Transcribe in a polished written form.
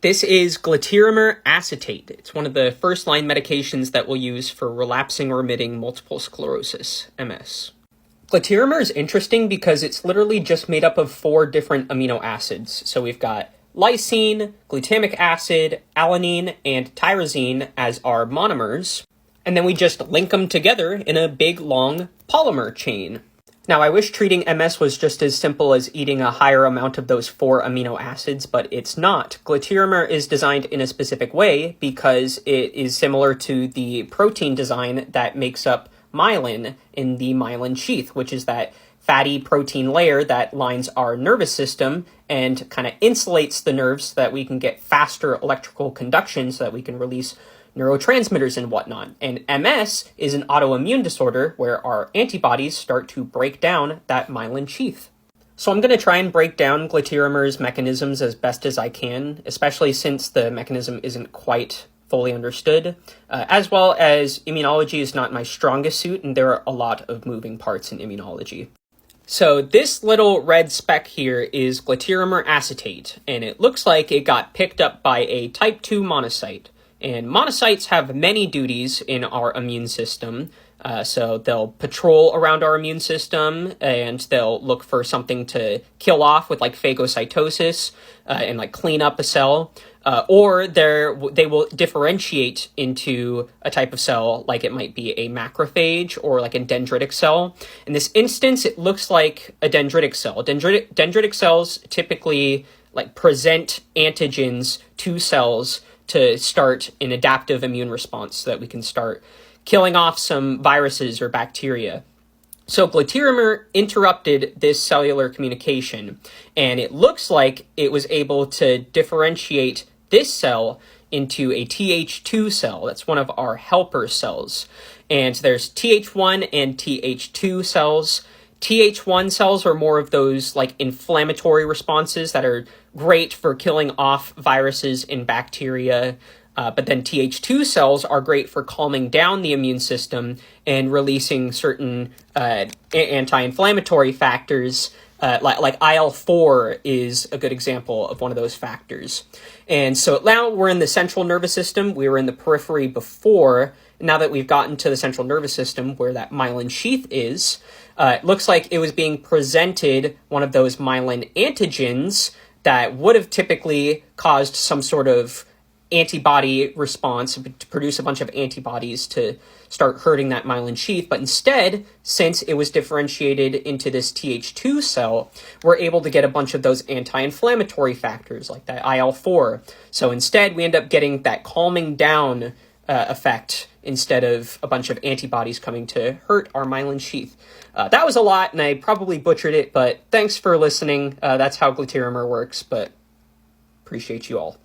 This is Glatiramer acetate. It's one of the first-line medications that we'll use for relapsing or remitting multiple sclerosis, MS. Glatiramer is interesting because it's literally just made up of 4 different amino acids. So we've got lysine, glutamic acid, alanine, and tyrosine as our monomers. And then we just link them together in a big, long polymer chain. Now, I wish treating MS was just as simple as eating a higher amount of those 4 amino acids, but it's not. Glatiramer is designed in a specific way because it is similar to the protein design that makes up myelin in the myelin sheath, which is that fatty protein layer that lines our nervous system and kind of insulates the nerves so that we can get faster electrical conduction so that we can release neurotransmitters and whatnot. And MS is an autoimmune disorder where our antibodies start to break down that myelin sheath. So I'm going to try and break down Glatiramer's mechanisms as best as I can, especially since the mechanism isn't quite fully understood, as well as immunology is not my strongest suit, and there are a lot of moving parts in immunology. So this little red speck here is Glatiramer acetate, and it looks like it got picked up by a type 2 monocyte. And monocytes have many duties in our immune system. So they'll patrol around our immune system, and they'll look for something to kill off with like phagocytosis and like clean up a cell. Or they will differentiate into a type of cell, like it might be a macrophage or like a dendritic cell. In this instance, it looks like a dendritic cell. Dendritic cells typically like present antigens to cells to start an adaptive immune response so that we can start killing off some viruses or bacteria. So Glatiramer interrupted this cellular communication, and it looks like it was able to differentiate this cell into a Th2 cell. That's one of our helper cells. And there's Th1 and Th2 cells. Th1 cells are more of those like inflammatory responses that are great for killing off viruses and bacteria. But then Th2 cells are great for calming down the immune system and releasing certain anti-inflammatory factors. Like IL-4 is a good example of one of those factors. And so now we're in the central nervous system. We were in the periphery before. Now that we've gotten to the central nervous system where that myelin sheath is, it looks like it was being presented one of those myelin antigens that would have typically caused some sort of antibody response to produce a bunch of antibodies to start hurting that myelin sheath. But instead, since it was differentiated into this Th2 cell, we're able to get a bunch of those anti-inflammatory factors like that IL-4. So instead, we end up getting that calming down effect instead of a bunch of antibodies coming to hurt our myelin sheath. That was a lot, and I probably butchered it, but thanks for listening. That's how Glatiramer works, but appreciate you all.